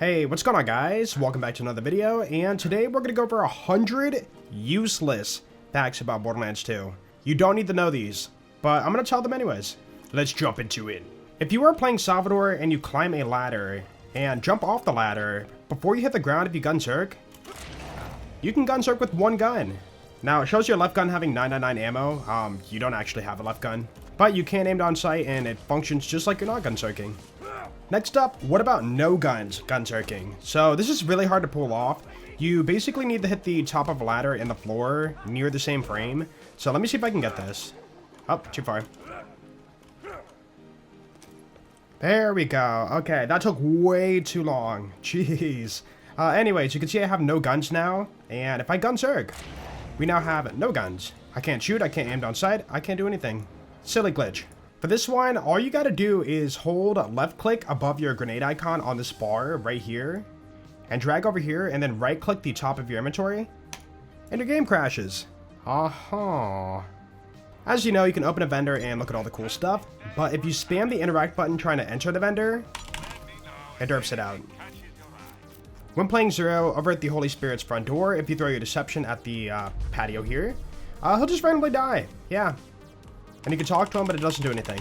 Hey, what's going on, guys? Welcome back to another video, and today we're going to go over 100 useless facts about Borderlands 2. You don't need to know these, but I'm going to tell them anyways. Let's jump into it. If you are playing Salvador and you climb a ladder and jump off the ladder, before you hit the ground, if you gun zerk, you can gun zerk with one gun. Now, it shows your left gun having 999 ammo. You don't actually have a left gun, but you can aim down sight and it functions just like you're not gun zerking. Next up, what about no guns gun zerking? So this is really hard to pull off. You basically need to hit the top of a ladder and the floor near the same frame. So let me see if I can get this. Oh, too far. There we go. Okay, that took way too long. Jeez. Anyways, you can see I have no guns now. And if I gun zerk, we now have no guns. I can't shoot, I can't aim down sight, I can't do anything. Silly glitch. For this one, all you gotta do is hold left click above your grenade icon on this bar right here, and drag over here, and then right click the top of your inventory, and your game crashes. Aha. As you know, you can open a vendor and look at all the cool stuff, but if you spam the interact button trying to enter the vendor, it derps it out. When playing Zero, over at the Holy Spirit's front door, if you throw your deception at the patio here, he'll just randomly die. Yeah. And you can talk to him, but it doesn't do anything.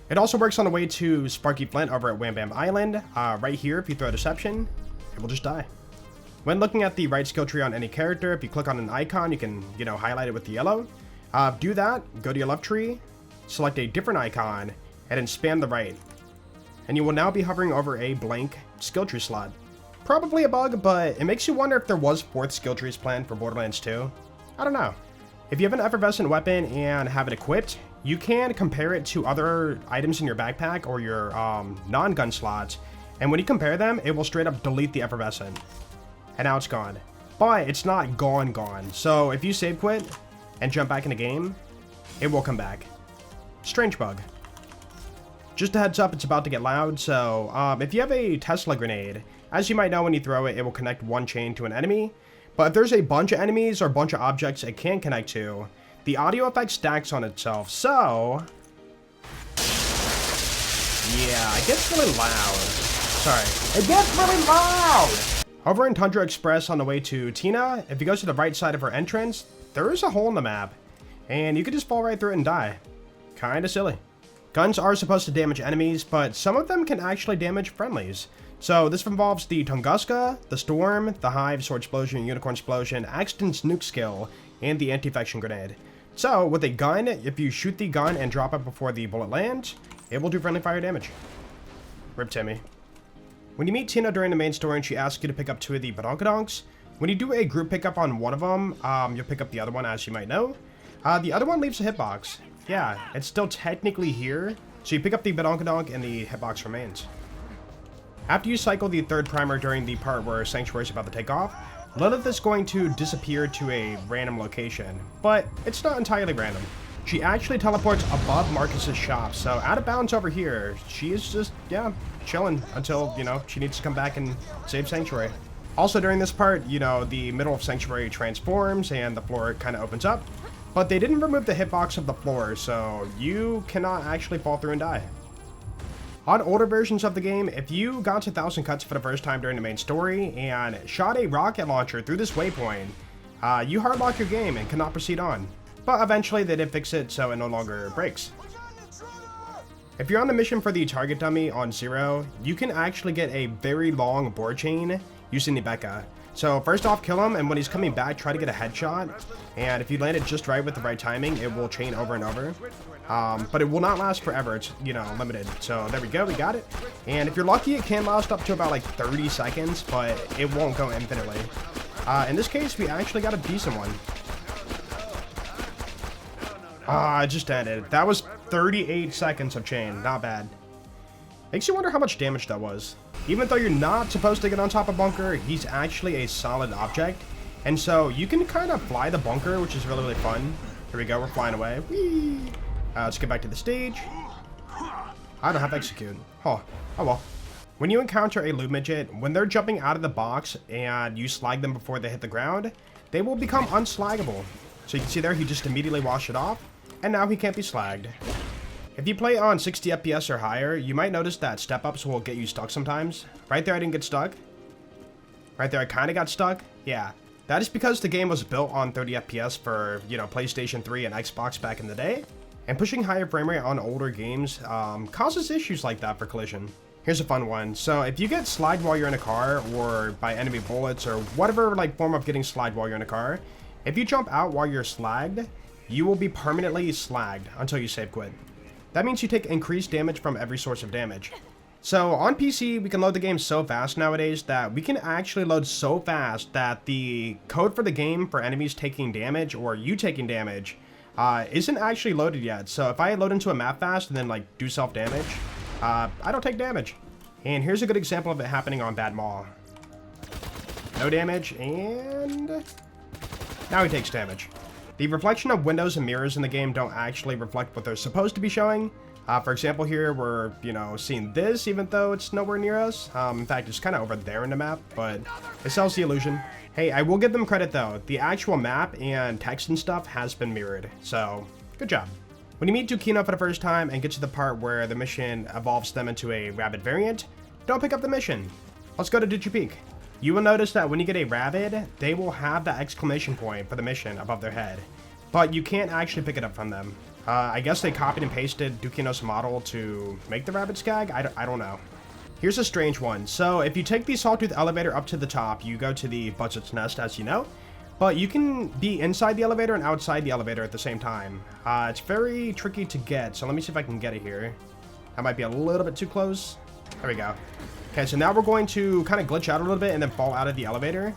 It also works on the way to Sparky Flint over at Wham Bam Island. Right here, if you throw Deception, it will just die. When looking at the right skill tree on any character, if you click on an icon, you can, highlight it with the yellow. Do that, go to your left tree, select a different icon, and then spam the right. And you will now be hovering over a blank skill tree slot. Probably a bug, but it makes you wonder if there was 4th skill trees planned for Borderlands 2. I don't know. If you have an effervescent weapon and have it equipped, you can compare it to other items in your backpack or your non-gun slots, and when you compare them, it will straight up delete the effervescent. And now it's gone. But it's not gone. So if you save quit and jump back in the game, it will come back. Strange bug. Just a heads up, it's about to get loud, so if you have a Tesla grenade, as you might know when you throw it, it will connect one chain to an enemy. But if there's a bunch of enemies or a bunch of objects it can connect to, the audio effect stacks on itself, so... yeah, it gets really loud. Sorry. It gets really loud! Over in Tundra Express on the way to Tina, if you go to the right side of her entrance, there is a hole in the map. And you could just fall right through it and die. Kinda silly. Guns are supposed to damage enemies, but some of them can actually damage friendlies. So this involves the Tunguska, the Storm, the Hive, Sword Explosion, Unicorn Explosion, Axton's Nuke Skill, and the Anti-Infection Grenade. So with a gun, if you shoot the gun and drop it before the bullet lands, it will do friendly fire damage. Rip Timmy. When you meet Tina during the main story and she asks you to pick up 2 of the Badonkadonks, when you do a group pickup on one of them, you'll pick up the other one, as you might know. The other one leaves a hitbox. Yeah, it's still technically here, so you pick up the Badonkadonk and the hitbox remains. After you cycle the 3rd primer during the part where Sanctuary is about to take off, Lilith is going to disappear to a random location, but it's not entirely random. She actually teleports above Marcus's shop, so out of bounds over here, she is just, chilling until, she needs to come back and save Sanctuary. Also during this part, the middle of Sanctuary transforms and the floor kind of opens up, but they didn't remove the hitbox of the floor, so you cannot actually fall through and die. On older versions of the game, if you got to 1000 cuts for the first time during the main story and shot a rocket launcher through this waypoint, you hardlock your game and cannot proceed on. But eventually they did fix it so it no longer breaks. If you're on the mission for the target dummy on Zero, you can actually get a very long board chain using the Becca. So first off, kill him, and when he's coming back, try to get a headshot. And if you land it just right with the right timing, it will chain over and over. But it will not last forever. It's, limited. So there we go, we got it. And if you're lucky, it can last up to about like 30 seconds, but it won't go infinitely. In this case, we actually got a decent one. It just ended. That was 38 seconds of chain. Not bad. Makes you wonder how much damage that was. Even though you're not supposed to get on top of Bunker, he's actually a solid object. And so you can kind of fly the bunker, which is really, really fun. Here we go, we're flying away. Whee! Let's get back to the stage. I don't have execute. Oh well. When you encounter a loot midget, when they're jumping out of the box and you slag them before they hit the ground, they will become unslaggable. So you can see there, he just immediately washed it off, and now he can't be slagged. If you play on 60 FPS or higher, you might notice that step-ups will get you stuck sometimes. Right there I didn't get stuck. Right there I kind of got stuck. Yeah, that is because the game was built on 30 FPS for, you know, PlayStation 3 and Xbox back in the day. And pushing higher frame rate on older games causes issues like that for collision. Here's a fun one. So if you get slide while you're in a car, or by enemy bullets, or whatever like form of getting slide while you're in a car, if you jump out while you're slagged, you will be permanently slagged until you save quit. That means you take increased damage from every source of damage. So on PC, we can load the game so fast nowadays that we can actually load so fast that the code for the game for enemies taking damage or you taking damage isn't actually loaded yet. So if I load into a map fast and then like do self-damage, I don't take damage. And here's a good example of it happening on Bad Maw. No damage, and now he takes damage. The reflection of windows and mirrors in the game don't actually reflect what they're supposed to be showing. For example, here we're, you know, seeing this even though it's nowhere near us. In fact, it's kind of over there in the map, but it sells the illusion. Hey, I will give them credit though. The actual map and text and stuff has been mirrored, so good job. When you meet Dukino for the first time and get to the part where the mission evolves them into a rabbit variant, don't pick up the mission. Let's go to Did You Peek. You will notice that when you get a rabbit, they will have the exclamation point for the mission above their head, but you can't actually pick it up from them. I guess they copied and pasted Dukino's model to make the rabbit skag? I don't know. Here's a strange one. So if you take the Sawtooth elevator up to the top, you go to the Buzzard's Nest, as you know, but you can be inside the elevator and outside the elevator at the same time. It's very tricky to get, so let me see if I can get it here. That might be a little bit too close. There we go. Okay, so now we're going to kind of glitch out a little bit and then fall out of the elevator.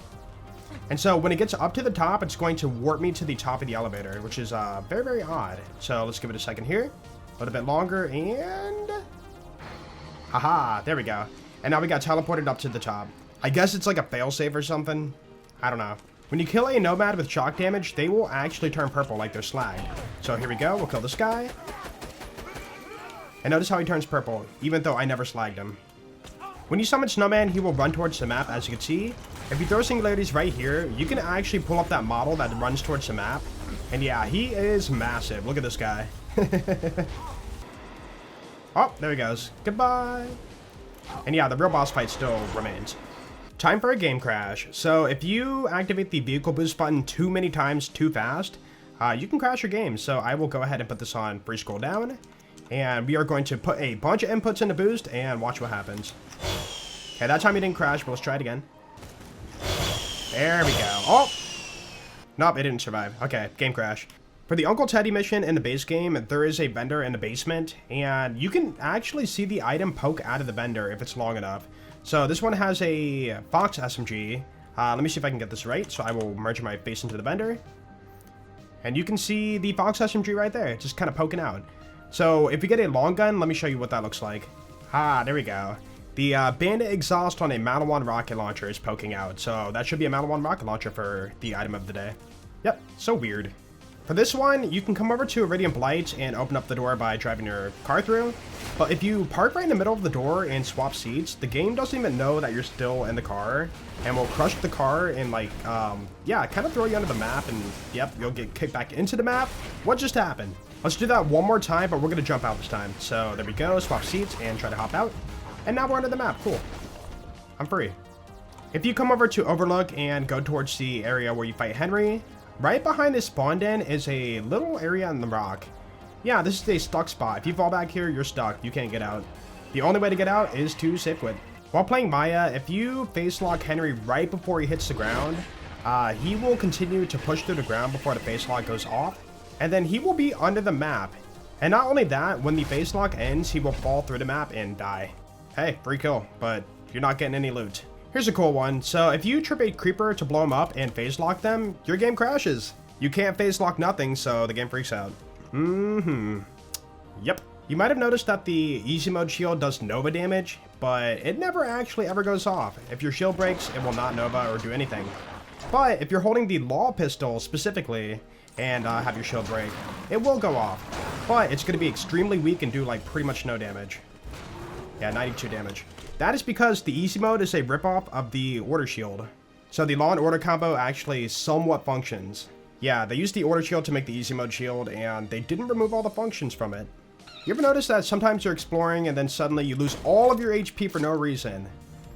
And so when it gets up to the top, it's going to warp me to the top of the elevator, which is very, very odd. So let's give it a second here. A little bit longer, and haha, there we go. And now we got teleported up to the top. I guess it's like a failsafe or something. I don't know. When you kill a nomad with shock damage, they will actually turn purple like they're slagged. So here we go, we'll kill this guy. And notice how he turns purple, even though I never slagged him. When you summon Snowman, he will run towards the map, as you can see. If you throw singularities right here, you can actually pull up that model that runs towards the map. And yeah, he is massive. Look at this guy. Oh, there he goes. Goodbye. And yeah, the real boss fight still remains. Time for a game crash. So if you activate the vehicle boost button too many times too fast, you can crash your game. So I will go ahead and put this on free scroll down. And we are going to put a bunch of inputs in the boost and watch what happens. Okay, that time it didn't crash, but let's try it again. There we go. Oh! Nope, it didn't survive. Okay, game crash. For the Uncle Teddy mission in the base game, there is a vendor in the basement, and you can actually see the item poke out of the vendor if it's long enough. So this one has a Fox SMG. Let me see if I can get this right. So I will merge my face into the vendor. And you can see the Fox SMG right there, just kind of poking out. So if you get a long gun, let me show you what that looks like. There we go. The bandit exhaust on a Maliwan rocket launcher is poking out, so that should be a Maliwan rocket launcher for the item of the day. Yep, so weird. For this one, you can come over to Iridium Blight and open up the door by driving your car through, but if you park right in the middle of the door and swap seats, the game doesn't even know that you're still in the car, and will crush the car and like, yeah, kind of throw you under the map, and yep, you'll get kicked back into the map. What just happened? Let's do that one more time, but we're going to jump out this time. So there we go, swap seats and try to hop out. And now we're under the map, cool. I'm free. If you come over to Overlook and go towards the area where you fight Henry, right behind this spawn den is a little area in the rock. Yeah, this is a stuck spot. If you fall back here, you're stuck. You can't get out. The only way to get out is to save quit. While playing Maya, if you face lock Henry right before he hits the ground, he will continue to push through the ground before the face lock goes off, and then he will be under the map. And not only that, when the face lock ends, he will fall through the map and die. Hey, free kill, but you're not getting any loot. Here's a cool one. So if you trip a creeper to blow them up and phase lock them, your game crashes. You can't phase lock nothing, so the game freaks out. Yep. You might have noticed that the easy mode shield does Nova damage, but it never actually ever goes off. If your shield breaks, it will not Nova or do anything. But if you're holding the Law pistol specifically and have your shield break, it will go off. But it's going to be extremely weak and do like pretty much no damage. Yeah, 92 damage. That is because the easy mode is a ripoff of the order shield. So the Law and Order combo actually somewhat functions. Yeah, they used the order shield to make the easy mode shield, and they didn't remove all the functions from it. You ever notice that sometimes you're exploring and then suddenly you lose all of your HP for no reason?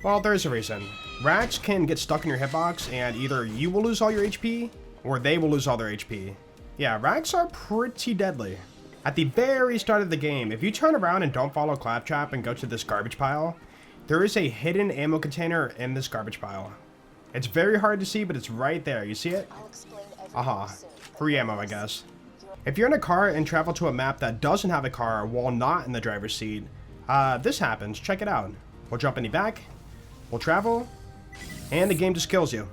Well, there's a reason. Racks can get stuck in your hitbox and either you will lose all your HP or they will lose all their HP. Yeah, racks are pretty deadly. At the very start of the game, if you turn around and don't follow Claptrap and go to this garbage pile, there is a hidden ammo container in this garbage pile. It's very hard to see, but it's right there. You see it? Free ammo, I guess. If you're in a car and travel to a map that doesn't have a car while not in the driver's seat, this happens. Check it out. We'll jump in the back, we'll travel, and the game just kills you.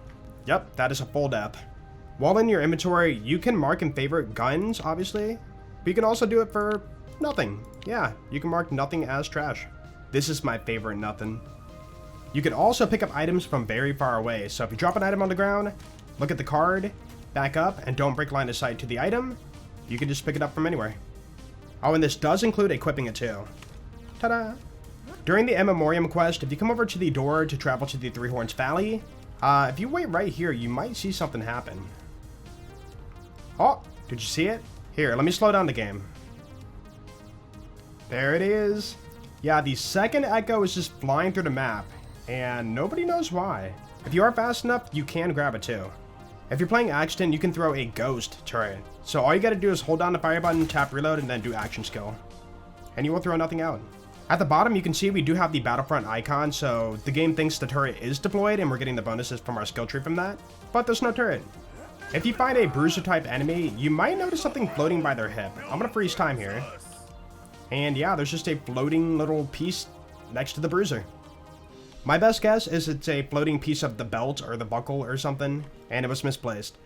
Yep, that is a full death. While in your inventory, you can mark and favorite guns, obviously, but you can also do it for nothing. Yeah, you can mark nothing as trash. This is my favorite nothing. You can also pick up items from very far away. So if you drop an item on the ground, look at the card, back up, and don't break line of sight to the item, you can just pick it up from anywhere. Oh, and this does include equipping it too. Ta-da! During the In Memoriam quest, if you come over to the door to travel to the Three Horns Valley, if you wait right here, you might see something happen. Oh, did you see it? Here, let me slow down the game. There it is. Yeah, the second echo is just flying through the map, and nobody knows why. If you are fast enough, you can grab it too. If you're playing Action, you can throw a ghost turret. So all you gotta do is hold down the fire button, tap reload, and then do action skill. And you will throw nothing out. At the bottom, you can see we do have the Battlefront icon, so the game thinks the turret is deployed and we're getting the bonuses from our skill tree from that, but there's no turret. If you find a bruiser type enemy, you might notice something floating by their hip. I'm gonna freeze time here. And yeah, there's just a floating little piece next to the bruiser. My best guess is it's a floating piece of the belt or the buckle or something, and it was misplaced.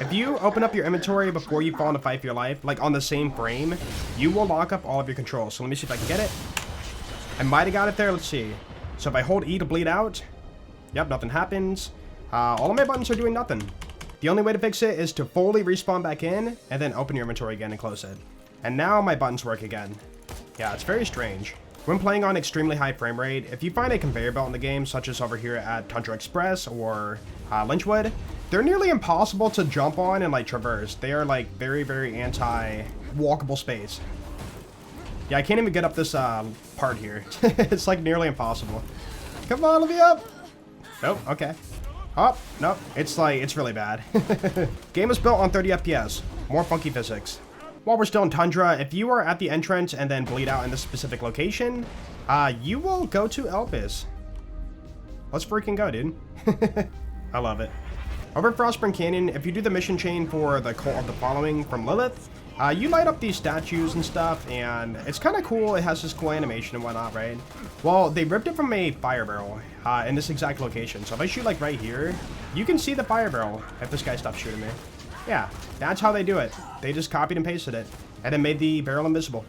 If you open up your inventory before you fall in a fight for your life, like on the same frame, you will lock up all of your controls. So let me see if I can get it. I might have got it there, let's see. So if I hold E to bleed out, yep, nothing happens. All of my buttons are doing nothing. The only way to fix it is to fully respawn back in, and then open your inventory again and close it. And now my buttons work again. Yeah, it's very strange. When playing on extremely high frame rate, if you find a conveyor belt in the game, such as over here at Tundra Express or Lynchwood, they're nearly impossible to jump on and like traverse. They are like very, very anti-walkable space. Yeah, I can't even get up this part here. It's like nearly impossible. Come on, let me up. Nope, okay. Oh, nope, it's really bad. Game is built on 30 FPS, more funky physics. While we're still in Tundra, if you are at the entrance and then bleed out in this specific location, you will go to Elpis. Let's freaking go, dude. I love it. Over at Frostburn Canyon, if you do the mission chain for the Cult of the Following from Lilith, you light up these statues and stuff, and it's kind of cool. It has this cool animation and whatnot, right? Well, they ripped it from a fire barrel in this exact location. So if I shoot like right here, you can see the fire barrel if this guy stops shooting me. Yeah, that's how they do it. They just copied and pasted it, and then made the barrel invisible.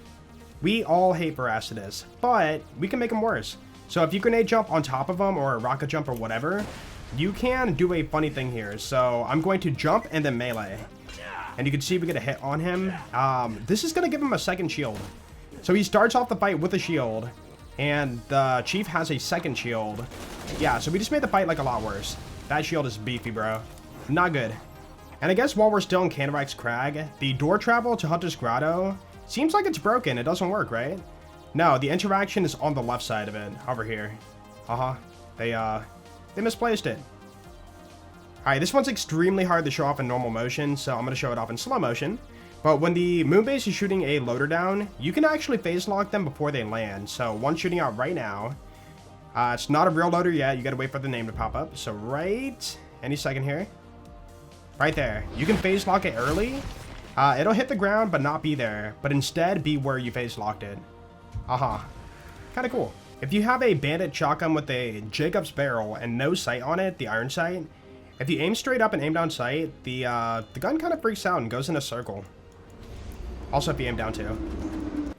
We all hate Veracitus, but we can make them worse. So if you grenade jump on top of them, or rocket jump or whatever, you can do a funny thing here. So I'm going to jump and then melee. And you can see we get a hit on him. This is going to give him a second shield. So he starts off the fight with a shield, and the chief has a second shield. Yeah, so we just made the fight like a lot worse. That shield is beefy, bro. Not good. And I guess while we're still in Canaryx Crag, the door travel to Hunter's Grotto seems like it's broken. It doesn't work, right? No, the interaction is on the left side of it, over here. They misplaced it. Alright, this one's extremely hard to show off in normal motion, so I'm going to show it off in slow motion. But when the Moonbase is shooting a loader down, you can actually phase lock them before they land. So one's shooting out right now. It's not a real loader yet. You got to wait for the name to pop up. So right any second here. Right there. You can phase lock it early. It'll hit the ground but not be there, but instead be where you phase locked it. Kind of cool. If you have a bandit shotgun with a Jacob's barrel and no sight on it, the iron sight, if you aim straight up and aim down sight, the gun kind of freaks out and goes in a circle. Also if you aim down too.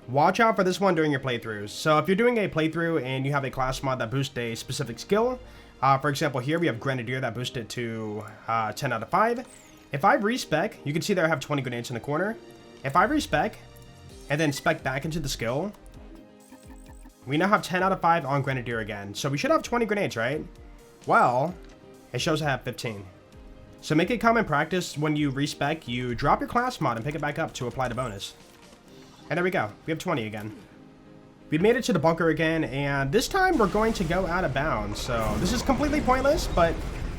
Watch out for this one during your playthroughs. So if you're doing a playthrough and you have a class mod that boosts a specific skill, for example, here we have Grenadier that boosted it to 10 out of 5. If I respec, you can see there I have 20 grenades in the corner. If I respec and then spec back into the skill, we now have 10 out of 5 on Grenadier again. So we should have 20 grenades, right? Well, it shows I have 15. So make it common practice when you respec, you drop your class mod and pick it back up to apply the bonus. And there we go. We have 20 again. We made it to the bunker again, and this time we're going to go out of bounds. So this is completely pointless, but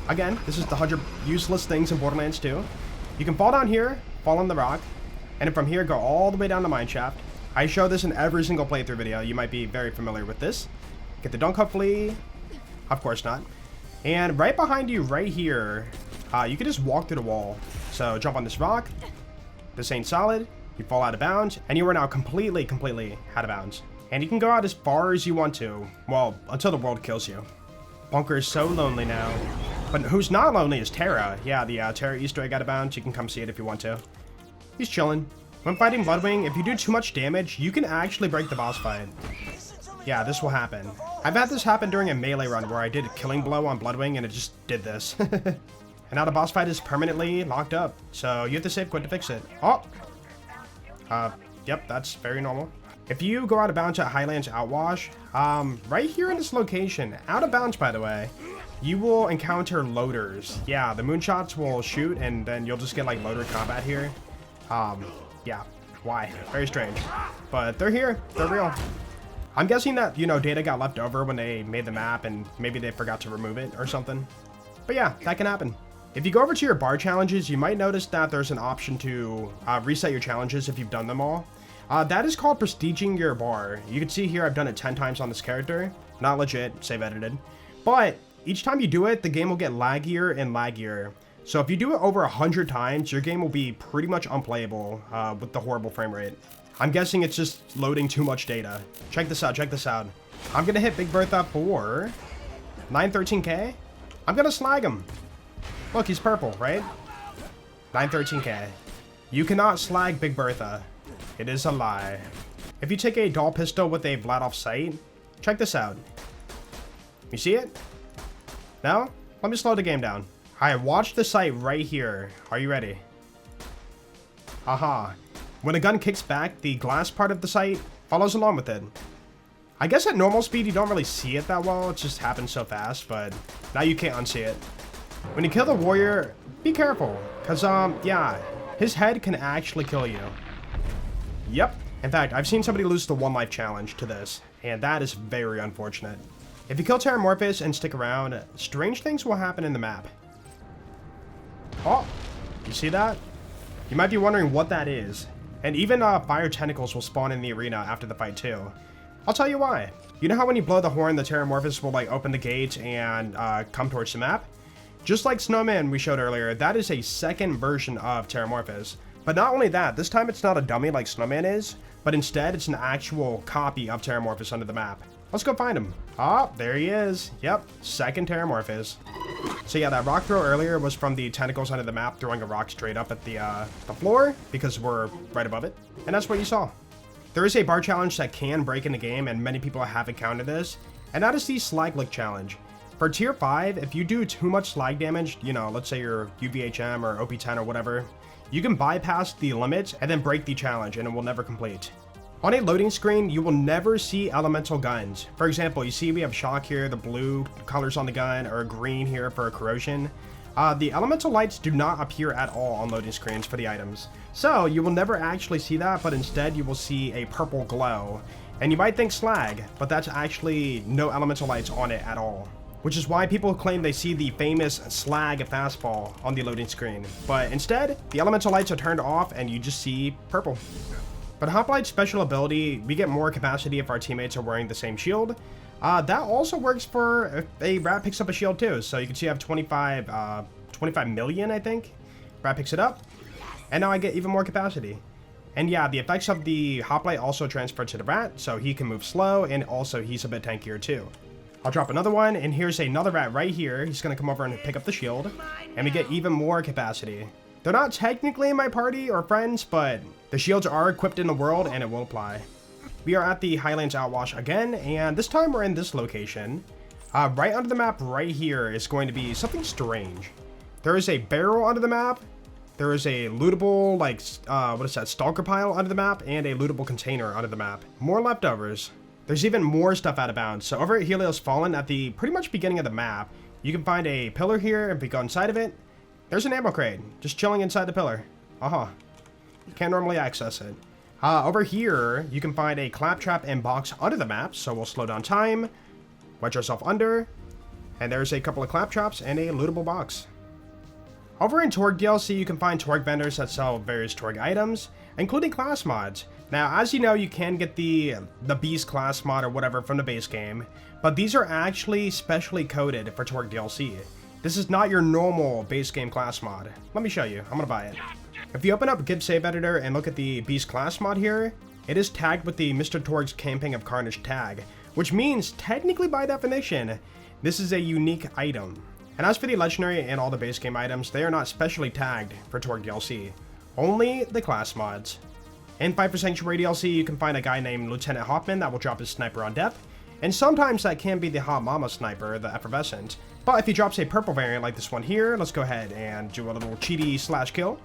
again, this is the 100 useless things in Borderlands 2. You can fall down here, fall on the rock, and then from here go all the way down the mine shaft. I show this in every single playthrough video. You might be very familiar with this. Get the dunk, hopefully. Of course not. And right behind you, right here, you can just walk through the wall. So jump on this rock. This ain't solid. You fall out of bounds, and you are now completely out of bounds. And you can go out as far as you want to. Well, until the world kills you. Bunker is so lonely now. But who's not lonely is Terra. Yeah, the Terra Easter egg out of bounds. You can come see it if you want to. He's chilling. When fighting Bloodwing, if you do too much damage, you can actually break the boss fight. Yeah, this will happen. I've had this happen during a melee run where I did a killing blow on Bloodwing and it just did this. And now the boss fight is permanently locked up. So you have to save quit to fix it. Oh! Yep, that's very normal. If you go out of bounds at Highlands Outwash, right here in this location, out of bounds by the way, you will encounter loaders. Yeah, the moonshots will shoot and then you'll just get like loader combat here. Yeah, why? Very strange. But they're here, they're real. I'm guessing that, you know, data got left over when they made the map and maybe they forgot to remove it or something. But yeah, that can happen. If you go over to your bar challenges, you might notice that there's an option to reset your challenges if you've done them all. That is called prestiging your bar. You can see here I've done it 10 times on this character. Not legit, save edited. But each time you do it, the game will get laggier and laggier. So if you do it over 100 times, your game will be pretty much unplayable with the horrible frame rate. I'm guessing it's just loading too much data. Check this out, check this out. I'm gonna hit Big Bertha for 913k. I'm gonna slag him. Look, he's purple, right? 913k. You cannot slag Big Bertha. It is a lie. If you take a doll pistol with a Vlad sight, check this out. You see it? No? Let me slow the game down. Alright, watch the sight right here. Are you ready? Aha. When a gun kicks back, the glass part of the sight follows along with it. I guess at normal speed you don't really see it that well, it just happens so fast, but now you can't unsee it. When you kill the warrior, be careful, cause yeah, his head can actually kill you. Yep. In fact, I've seen somebody lose the 1 life challenge to this, and that is very unfortunate. If you kill Terramorphous and stick around, strange things will happen in the map. Oh, you see that? You might be wondering what that is. And even fire tentacles will spawn in the arena after the fight too. I'll tell you why. You know how when you blow the horn, the Terramorphous will like open the gates and come towards the map? Just like Snowman we showed earlier, that is a second version of Terramorphous. But not only that, this time it's not a dummy like Snowman is, but instead it's an actual copy of Terramorphous under the map. Let's go find him. Ah, there he is. Yep, second Terramorphous. So yeah, that rock throw earlier was from the tentacles under the map throwing a rock straight up at the floor because we're right above it. And that's what you saw. There is a bar challenge that can break in the game and many people have encountered this, and that is the Slag Lick challenge. For tier 5, if you do too much slag damage, you know, let's say you're UVHM or OP10 or whatever, you can bypass the limit and then break the challenge and it will never complete. On a loading screen, you will never see elemental guns. For example, you see we have shock here, the blue colors on the gun, or green here for corrosion. The elemental lights do not appear at all on loading screens for the items. So you will never actually see that, but instead you will see a purple glow. And you might think slag, but that's actually no elemental lights on it at all. Which is why people claim they see the famous slag fastfall on the loading screen. But instead, the elemental lights are turned off and you just see purple. But Hoplite's special ability, we get more capacity if our teammates are wearing the same shield. That also works for if a rat picks up a shield too. So you can see I have 25 million, I think. Rat picks it up, and now I get even more capacity. And yeah, the effects of the Hoplite also transfer to the rat, so he can move slow, and also he's a bit tankier too. I'll drop another one, and here's another rat right here. He's gonna come over and pick up the shield, and we get even more capacity. They're not technically in my party or friends, but the shields are equipped in the world and it will apply. We are at the Highlands Outwash again, and this time we're in this location. Right under the map right here is going to be something strange. There is a barrel under the map, there is a lootable, like, what is that, stalker pile under the map, and a lootable container under the map. More leftovers. There's even more stuff out of bounds. So over at Helios Fallen, at the pretty much beginning of the map, you can find a pillar here. If we go inside of it, there's an ammo crate, just chilling inside the pillar. Can't normally access it. Over here, you can find a claptrap and box under the map, so we'll slow down time, wedge ourselves under, and there's a couple of claptraps and a lootable box. Over in Torgue DLC, you can find Torgue vendors that sell various Torgue items, including class mods. Now, as you know, you can get the Beast class mod or whatever from the base game, but these are actually specially coded for Torgue DLC. This is not your normal base game class mod. Let me show you. I'm gonna buy it. If you open up Gib Save Editor and look at the Beast class mod here, it is tagged with the Mr. Torgue's Camping of Carnage tag, which means, technically by definition, this is a unique item. And as for the legendary and all the base game items, they are not specially tagged for Torgue DLC, only the class mods. In Fight for Sanctuary DLC, you can find a guy named Lieutenant Hoffman that will drop his sniper on depth, and sometimes that can be the Hot Mama sniper, the Effervescent. But if he drops a purple variant like this one here, let's go ahead and do a little cheaty slash kill.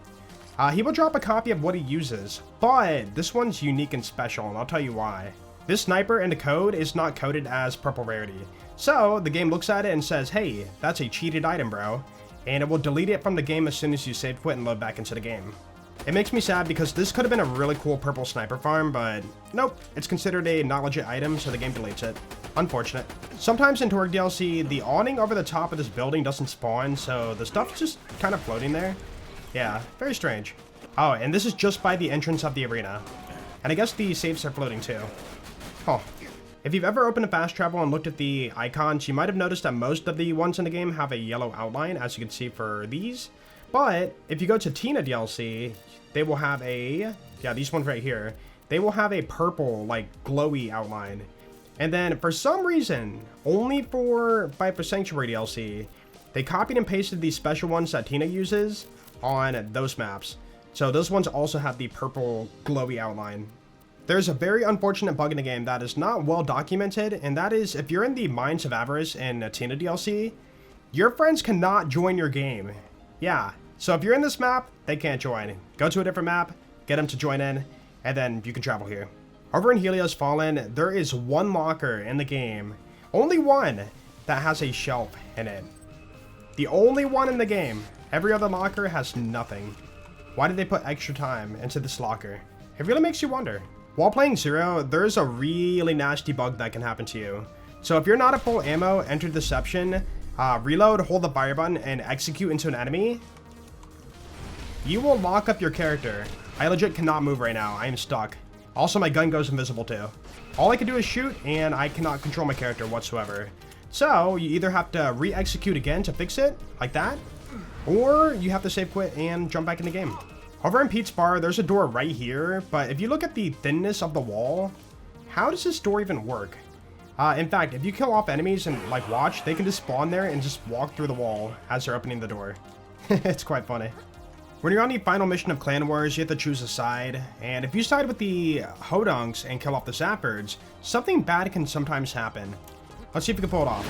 He will drop a copy of what he uses, but this one's unique and special, and I'll tell you why. This sniper in the code is not coded as purple rarity, so the game looks at it and says, hey, that's a cheated item, bro, and it will delete it from the game as soon as you save quit and load back into the game. It makes me sad because this could have been a really cool purple sniper farm, but nope, it's considered a not legit item, so the game deletes it. Unfortunate. Sometimes in Torgue DLC, the awning over the top of this building doesn't spawn, so the stuff's just kind of floating there. Yeah, very strange. Oh, and this is just by the entrance of the arena. And I guess the safes are floating too. Huh. If you've ever opened a fast travel and looked at the icons, you might have noticed that most of the ones in the game have a yellow outline, as you can see for these. But if you go to Tina DLC, they will have a, yeah, these ones right here, they will have a purple, like, glowy outline. And then for some reason, only for Fight for Sanctuary DLC, they copied and pasted these special ones that Tina uses on those maps. So those ones also have the purple glowy outline. There's a very unfortunate bug in the game that is not well documented, and that is if you're in the Mines of Avarice in Tina DLC, your friends cannot join your game. Yeah, so if you're in this map, they can't join. Go to a different map, get them to join in, and then you can travel here. Over in Helios Fallen, there is one locker in the game, only one, that has a shelf in it. The only one in the game. Every other locker has nothing. Why did they put extra time into this locker? It really makes you wonder. While playing Zero, there's a really nasty bug that can happen to you. So if you're not at full ammo, enter Deception, reload, hold the fire button, and execute into an enemy, you will lock up your character. I legit cannot move right now. I am stuck. Also, my gun goes invisible too. All I can do is shoot, and I cannot control my character whatsoever. So you either have to re-execute again to fix it, like that, or you have to save quit and jump back in the game. Over in Pete's Bar, there's a door right here, but if you look at the thinness of the wall, how does this door even work? In fact, if you kill off enemies and like watch, they can just spawn there and just walk through the wall as they're opening the door. It's quite funny. When you're on the final mission of Clan Wars, you have to choose a side, and if you side with the Hodunks and kill off the Zappards, something bad can sometimes happen. Let's see if we can pull it off.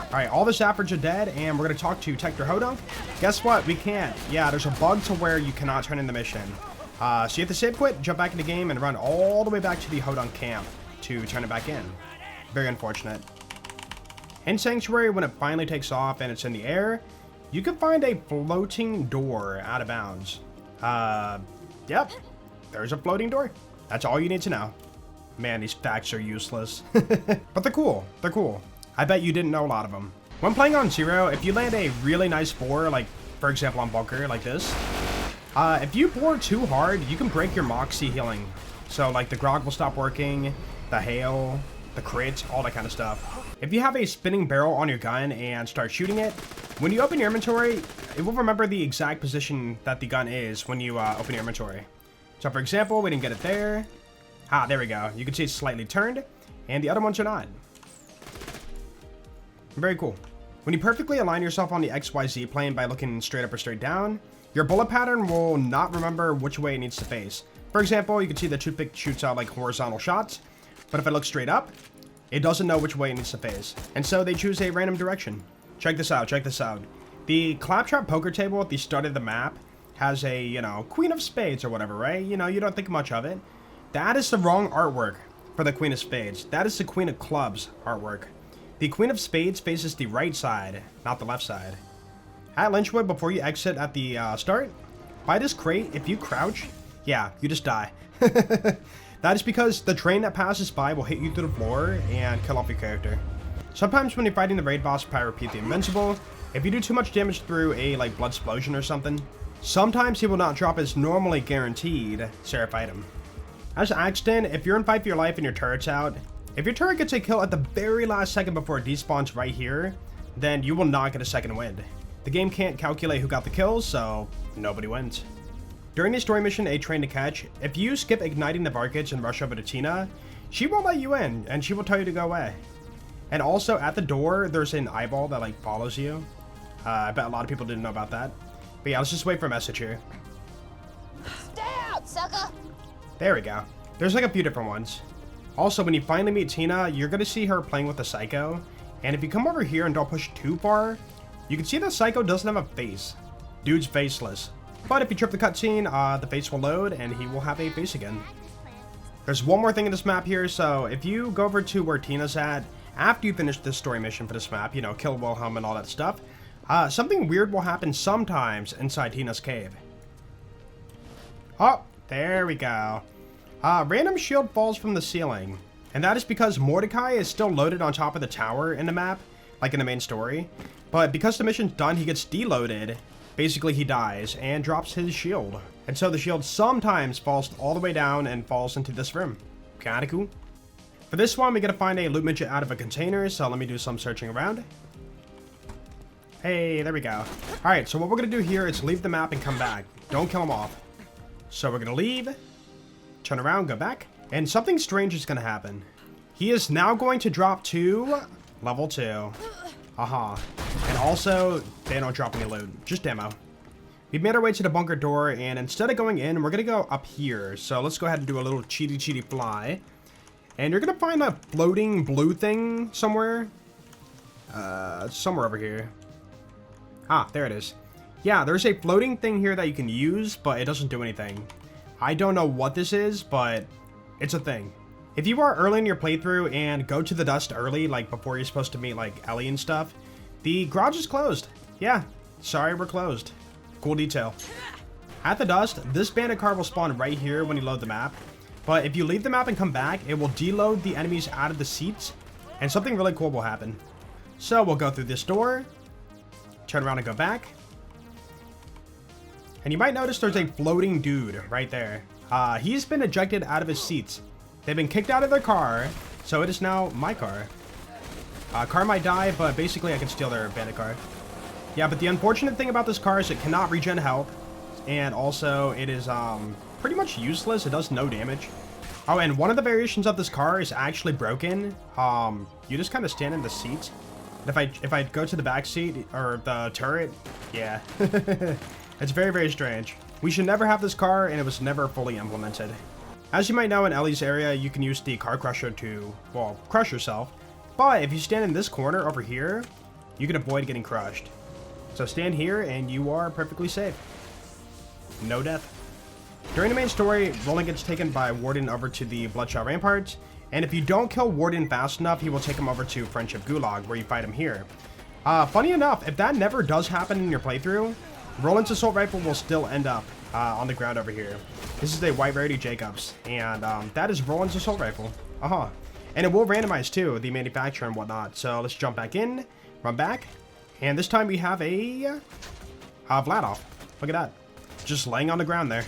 Alright, all the Zappards are dead, and we're going to talk to Tector Hodunk. Guess what? We can't. Yeah, there's a bug to where you cannot turn in the mission. So you have to save quit, jump back in the game, and run all the way back to the Hodunk camp to turn it back in. Very unfortunate. In Sanctuary, when it finally takes off and it's in the air, you can find a floating door out of bounds. Yep, there's a floating door. That's all you need to know. Man, these facts are useless. But they're cool. They're cool. I bet you didn't know a lot of them. When playing on Zero, if you land a really nice bore, like for example on Bunker, like this, if you bore too hard, you can break your Moxie healing. So like the Grog will stop working, the hail, the crit, all that kind of stuff. If you have a spinning barrel on your gun and start shooting it, when you open your inventory, it will remember the exact position that the gun is when you open your inventory. So for example, we didn't get it there. Ah, there we go. You can see it's slightly turned, and the other ones are not. Very cool. When you perfectly align yourself on the XYZ plane by looking straight up or straight down, your bullet pattern will not remember which way it needs to face. For example, you can see the toothpick shoots out like horizontal shots, but if I look straight up, it doesn't know which way it needs to face. And so they choose a random direction. Check this out, check this out. The Claptrap poker table at the start of the map has a, you know, Queen of Spades or whatever, right? You know, you don't think much of it. That is the wrong artwork for the Queen of Spades. That is the Queen of Clubs artwork. The Queen of Spades faces the right side, not the left side. At Lynchwood, before you exit at the start, by this crate, if you crouch, Yeah, you just die. That is because the train that passes by will hit you through the floor and kill off your character. Sometimes when you're fighting the raid boss, Pyro Repeat the Invincible, if you do too much damage through a like blood explosion or something, sometimes he will not drop his normally guaranteed Seraph item. As an accident, if you're in fight for your life and your turret's out, if your turret gets a kill at the very last second before it despawns right here, then you will not get a second wind. The game can't calculate who got the kills, so nobody wins. During the story mission, A Train to Catch, if you skip igniting the Varkits and rush over to Tina, she won't let you in, and she will tell you to go away. And also, at the door, there's an eyeball that, like, follows you. I bet a lot of people didn't know about that. But yeah, let's just wait for a message here. Stay out, sucker! There we go. There's, like, a few different ones. Also, when you finally meet Tina, you're gonna see her playing with the Psycho. And if you come over here and don't push too far, you can see the Psycho doesn't have a face. Dude's faceless. But if you trip the cutscene, the face will load and he will have a face again. There's one more thing in this map here, so if you go over to where Tina's at, after you finish this story mission for this map, you know, kill Wilhelm and all that stuff, something weird will happen sometimes inside Tina's cave. Oh, there we go. Random shield falls from the ceiling, and that is because Mordecai is still loaded on top of the tower in the map, like in the main story, but because the mission's done, he gets deloaded. Basically, he dies and drops his shield. And so the shield sometimes falls all the way down and falls into this room. Kinda cool. For this one, we gotta find a loot midget out of a container, so let me do some searching around. Hey, there we go. Alright, so what we're gonna do here is leave the map and come back. Don't kill him off. So we're gonna leave, turn around, go back, and something strange is gonna happen. He is now going to drop to level 2. Aha. And also, they don't drop any loot, just demo. We've made our way to the bunker door, and instead of going in, we're gonna go up here. So let's go ahead and do a little cheaty fly. And you're gonna find a floating blue thing somewhere. Somewhere over here. Ah, there it is. Yeah, there's a floating thing here that you can use, but it doesn't do anything. I don't know what this is, but it's a thing. If you are early in your playthrough and go to the dust early, like before you're supposed to meet like Ellie and stuff, the garage is closed. Yeah, sorry, we're closed. Cool detail. At the dust, this bandit car will spawn right here when you load the map. But if you leave the map and come back, it will deload the enemies out of the seats, and something really cool will happen. So we'll go through this door, turn around and go back. And you might notice there's a floating dude right there. He's been ejected out of his seats. They've been kicked out of their car, so it is now my car. Car might die, but basically I can steal their bandit car. Yeah, but the unfortunate thing about this car is it cannot regen health, and also it is pretty much useless. It does no damage. Oh, and one of the variations of this car is actually broken. You just kind of stand in the seats. And if I go to the back seat or the turret, yeah, it's very strange. We should never have this car, and it was never fully implemented. As you might know, in Ellie's area, you can use the car crusher to, well, crush yourself. But if you stand in this corner over here, you can avoid getting crushed. So stand here, and you are perfectly safe. No death. During the main story, Roland gets taken by Warden over to the Bloodshot Ramparts, and if you don't kill Warden fast enough, he will take him over to Friendship Gulag, where you fight him here. Funny enough, if that never does happen in your playthrough, Roland's assault rifle will still end up on the ground over here. This is a White Rarity Jacobs, and that is Roland's assault rifle. And it will randomize too, the manufacturer and whatnot. So let's jump back in, run back, and this time we have a Vladoff. Look at that, just laying on the ground there.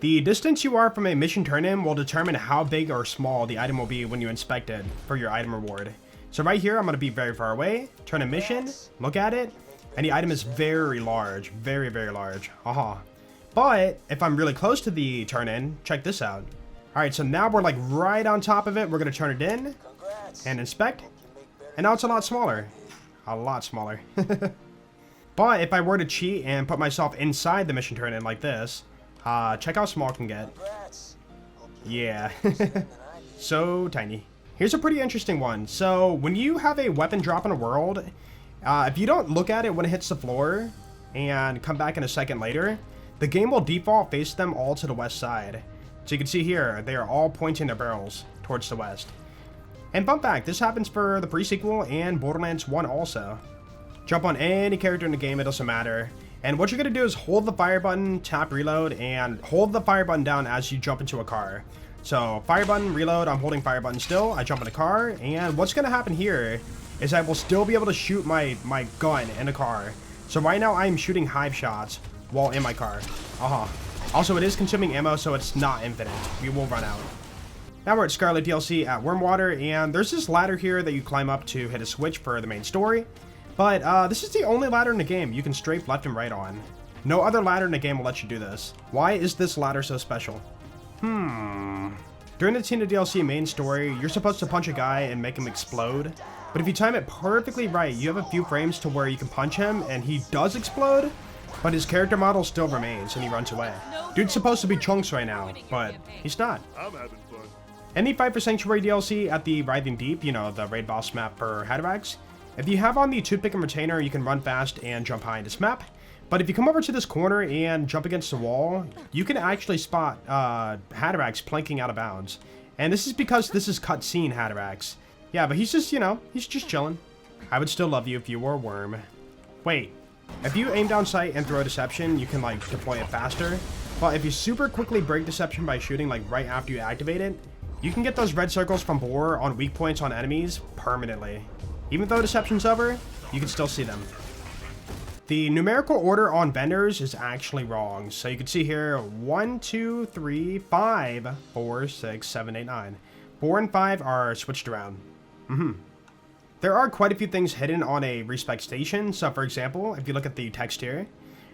The distance you are from a mission turn-in will determine how big or small the item will be when you inspect it for your item reward. So right here, I'm going to be very far away, turn a mission, look at it, and the item is very large, very large. But if I'm really close to the turn-in, check this out. All right, so now we're like right on top of it. We're going to turn it in and inspect, and now it's a lot smaller. A lot smaller. But if I were to cheat and put myself inside the mission turn-in like this, check how small it can get. Yeah. So tiny. Here's a pretty interesting one. So when you have a weapon drop in a world, if you don't look at it when it hits the floor and come back in a second later, the game will default face them all to the west side. So you can see here, they are all pointing their barrels towards the west. And fun fact, this happens for the pre-sequel and Borderlands 1 also. Jump on any character in the game, it doesn't matter. And what you're gonna do is hold the fire button, tap reload, and hold the fire button down as you jump into a car. So fire button, reload, I'm holding fire button still, I jump in the car, and what's gonna happen here is I will still be able to shoot my gun in the car. So right now I'm shooting hive shots while in my car. Also, it is consuming ammo, so it's not infinite. We will run out. Now we're at Scarlet DLC at Wormwater, and there's this ladder here that you climb up to hit a switch for the main story. But this is the only ladder in the game you can strafe left and right on. No other ladder in the game will let you do this. Why is this ladder so special? During the Tina DLC main story, you're supposed to punch a guy and make him explode. But if you time it perfectly right, you have a few frames to where you can punch him and he does explode, but his character model still remains and he runs away. Dude's supposed to be Chunks right now, but he's not. I'm having fun. In the Fight for Sanctuary DLC at the Writhing Deep, you know, the raid boss map for Hatterax, if you have on the toothpick and retainer, you can run fast and jump high in this map. But if you come over to this corner and jump against the wall, you can actually spot Hatterax planking out of bounds. And this is because this is cutscene Hatterax. Yeah, but he's just, you know, he's just chilling. I would still love you if you were a worm. Wait, if you aim down sight and throw Deception, you can, like, deploy it faster. But if you super quickly break Deception by shooting, like, right after you activate it, you can get those red circles from Boar on weak points on enemies permanently. Even though Deception's over, you can still see them. The numerical order on vendors is actually wrong. So you can see here 1, 2, 3, 5, 4, 6, 7, 8, 9. 4 and 5 are switched around. There are quite a few things hidden on a respec station. So for example, if you look at the text here,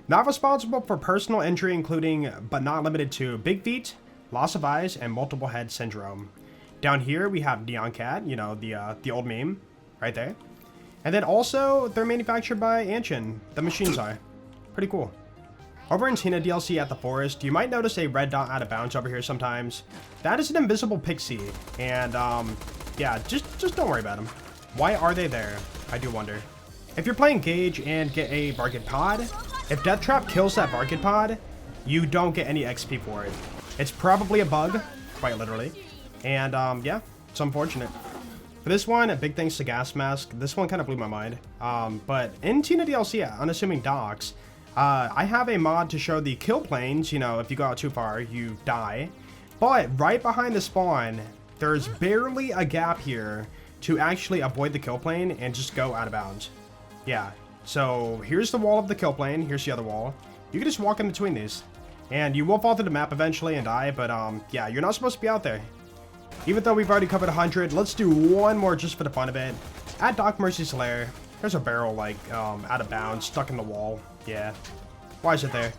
not responsible for personal injury, including but not limited to big feet, loss of eyes, and multiple head syndrome. Down here we have Neon Cat, you know, the old meme right there. And then also, they're manufactured by Anshin. The machines are. Pretty cool. Over in Tina DLC at the forest, you might notice a red dot out of bounds over here sometimes. That is an invisible pixie. And, yeah, just don't worry about them. Why are they there? I do wonder. If you're playing Gage and get a Barkid Pod, if Death Trap kills that Barkid Pod, you don't get any XP for it. It's probably a bug, quite literally. And, yeah, it's unfortunate. For this one, big thanks to Gas Mask. This one kind of blew my mind. But in Tina DLC at Unassuming Docks, I have a mod to show the kill planes. You know, if you go out too far, you die. But right behind the spawn, there's barely a gap here to actually avoid the kill plane and just go out of bounds. Yeah, so here's the wall of the kill plane. Here's the other wall. You can just walk in between these. And you will fall through the map eventually and die, but yeah, you're not supposed to be out there. Even though we've already covered 100, let's do one more just for the fun of it. At Doc Mercy's lair, there's a barrel, like, out of bounds, stuck in the wall. Yeah. Why is it there?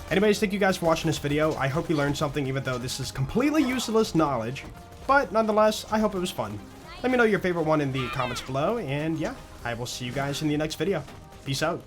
Anyways, thank you guys for watching this video. I hope you learned something, even though this is completely useless knowledge. But nonetheless, I hope it was fun. Let me know your favorite one in the comments below, and yeah, I will see you guys in the next video. Peace out.